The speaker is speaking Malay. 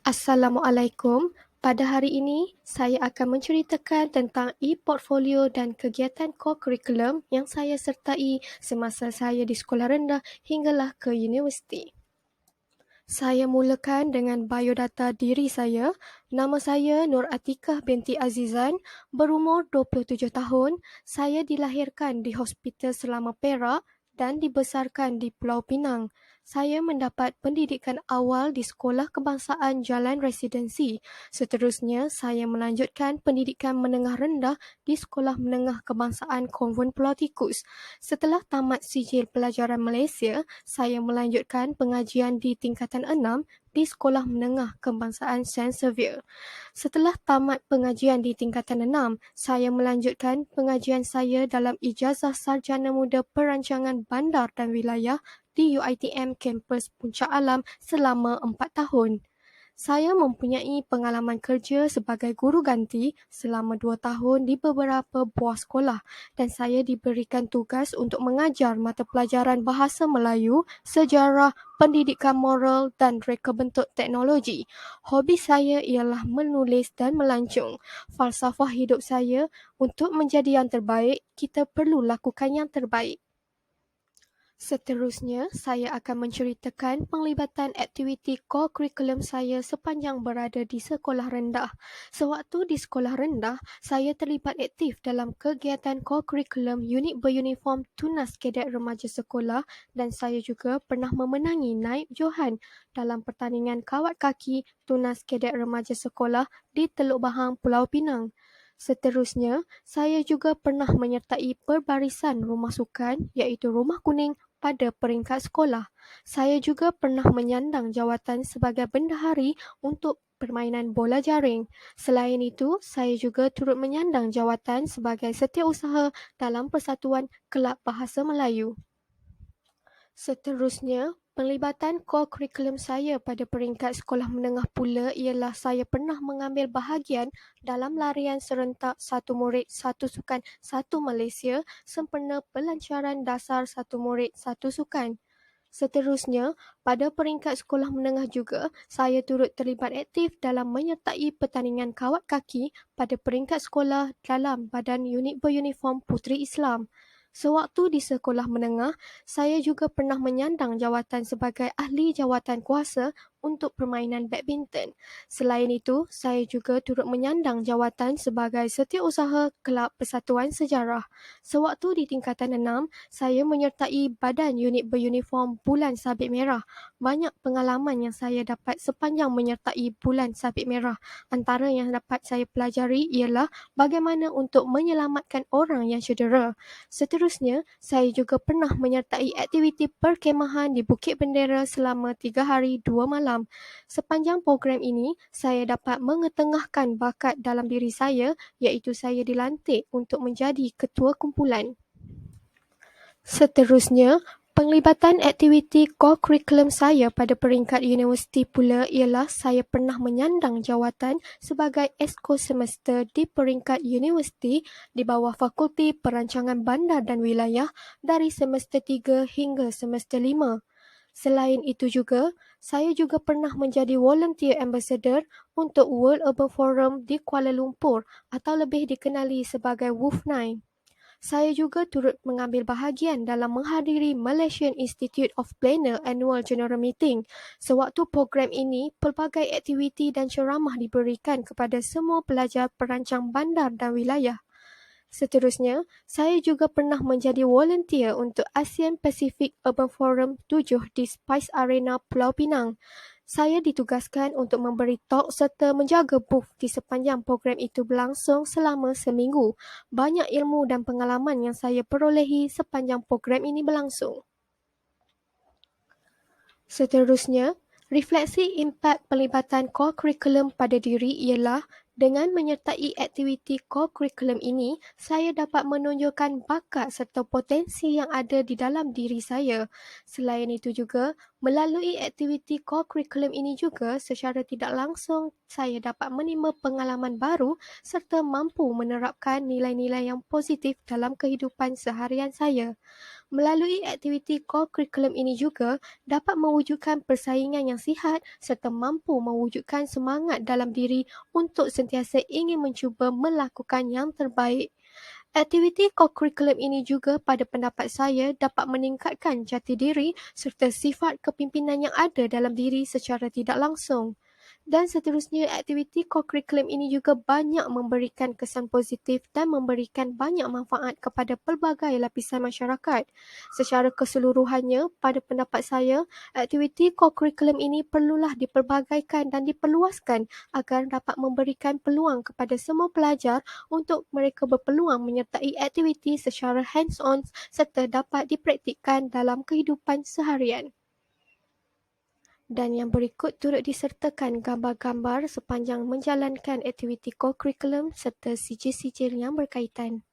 Assalamualaikum. Pada hari ini, saya akan menceritakan tentang e-portfolio dan kegiatan co-curriculum yang saya sertai semasa saya di sekolah rendah hinggalah ke universiti. Saya mulakan dengan biodata diri saya. Nama saya Nur Atikah binti Azizan, berumur 27 tahun. Saya dilahirkan di Hospital Selama Perak dan dibesarkan di Pulau Pinang. Saya mendapat pendidikan awal di Sekolah Kebangsaan Jalan Residensi. Seterusnya, saya melanjutkan pendidikan menengah rendah di Sekolah Menengah Kebangsaan Konvent Pulau Tikus. Setelah tamat sijil pelajaran Malaysia, saya melanjutkan pengajian di tingkatan 6 di Sekolah Menengah Kebangsaan Saint Xavier. Setelah tamat pengajian di tingkatan 6, saya melanjutkan pengajian saya dalam ijazah sarjana muda perancangan bandar dan wilayah di UiTM kampus Puncak Alam selama 4 tahun. Saya mempunyai pengalaman kerja sebagai guru ganti selama 2 tahun di beberapa buah sekolah dan saya diberikan tugas untuk mengajar mata pelajaran Bahasa Melayu, Sejarah, Pendidikan Moral dan Reka Bentuk Teknologi. Hobi saya ialah menulis dan melancong. Falsafah hidup saya, untuk menjadi yang terbaik, kita perlu lakukan yang terbaik. Seterusnya, saya akan menceritakan penglibatan aktiviti co-curriculum saya sepanjang berada di sekolah rendah. Sewaktu di sekolah rendah, saya terlibat aktif dalam kegiatan co-curriculum unit beruniform Tunas Kadet Remaja Sekolah dan saya juga pernah memenangi naib johan dalam pertandingan kawat kaki Tunas Kadet Remaja Sekolah di Teluk Bahang, Pulau Pinang. Seterusnya, saya juga pernah menyertai perbarisan rumah sukan iaitu Rumah Kuning pada peringkat sekolah. Saya juga pernah menyandang jawatan sebagai bendahari untuk permainan bola jaring. Selain itu, saya juga turut menyandang jawatan sebagai setiausaha dalam Persatuan Kelab Bahasa Melayu. Seterusnya, penglibatan co-curriculum saya pada peringkat sekolah menengah pula ialah saya pernah mengambil bahagian dalam larian serentak satu murid satu sukan satu Malaysia sempena pelancaran dasar satu murid satu sukan. Seterusnya, pada peringkat sekolah menengah juga, saya turut terlibat aktif dalam menyertai pertandingan kawat kaki pada peringkat sekolah dalam badan unit beruniform Puteri Islam. Sewaktu di sekolah menengah, saya juga pernah menyandang jawatan sebagai ahli jawatan kuasa untuk permainan badminton. Selain itu, saya juga turut menyandang jawatan sebagai setiausaha Kelab Persatuan Sejarah. Sewaktu di tingkatan 6, saya menyertai badan unit beruniform Bulan Sabit Merah. Banyak pengalaman yang saya dapat sepanjang menyertai Bulan Sabit Merah. Antara yang dapat saya pelajari ialah bagaimana untuk menyelamatkan orang yang cedera. Seterusnya, saya juga pernah menyertai aktiviti perkemahan di Bukit Bendera selama 3 hari 2 malam. Sepanjang program ini, saya dapat mengetengahkan bakat dalam diri saya iaitu saya dilantik untuk menjadi ketua kumpulan. Seterusnya, penglibatan aktiviti co-curriculum saya pada peringkat universiti pula ialah saya pernah menyandang jawatan sebagai Exco Semester di peringkat universiti di bawah Fakulti Perancangan Bandar dan Wilayah dari semester 3 hingga semester 5. Selain itu juga, saya juga pernah menjadi volunteer ambassador untuk World Urban Forum di Kuala Lumpur atau lebih dikenali sebagai WUF9. Saya juga turut mengambil bahagian dalam menghadiri Malaysian Institute of Planner Annual General Meeting. Sewaktu program ini, pelbagai aktiviti dan ceramah diberikan kepada semua pelajar perancang bandar dan wilayah. Seterusnya, saya juga pernah menjadi volunteer untuk ASEAN Pacific Urban Forum 7 di Spice Arena Pulau Pinang. Saya ditugaskan untuk memberi talk serta menjaga booth di sepanjang program itu berlangsung selama seminggu. Banyak ilmu dan pengalaman yang saya perolehi sepanjang program ini berlangsung. Seterusnya, refleksi impak pelibatan co-curriculum pada diri ialah dengan menyertai aktiviti co-curriculum ini, saya dapat menunjukkan bakat serta potensi yang ada di dalam diri saya. Selain itu juga, melalui aktiviti co-curriculum ini juga secara tidak langsung saya dapat menimba pengalaman baru serta mampu menerapkan nilai-nilai yang positif dalam kehidupan seharian saya. Melalui aktiviti co-curriculum ini juga dapat mewujudkan persaingan yang sihat serta mampu mewujudkan semangat dalam diri untuk sentiasa ingin mencuba melakukan yang terbaik. Aktiviti co-curriculum ini juga pada pendapat saya dapat meningkatkan jati diri serta sifat kepimpinan yang ada dalam diri secara tidak langsung. Dan seterusnya, aktiviti co-curriculum ini juga banyak memberikan kesan positif dan memberikan banyak manfaat kepada pelbagai lapisan masyarakat. Secara keseluruhannya, pada pendapat saya, aktiviti co-curriculum ini perlulah dipelbagaikan dan diperluaskan agar dapat memberikan peluang kepada semua pelajar untuk mereka berpeluang menyertai aktiviti secara hands-on serta dapat dipraktikkan dalam kehidupan seharian. Dan yang berikut turut disertakan gambar-gambar sepanjang menjalankan aktiviti co-curriculum serta sijil-sijil yang berkaitan.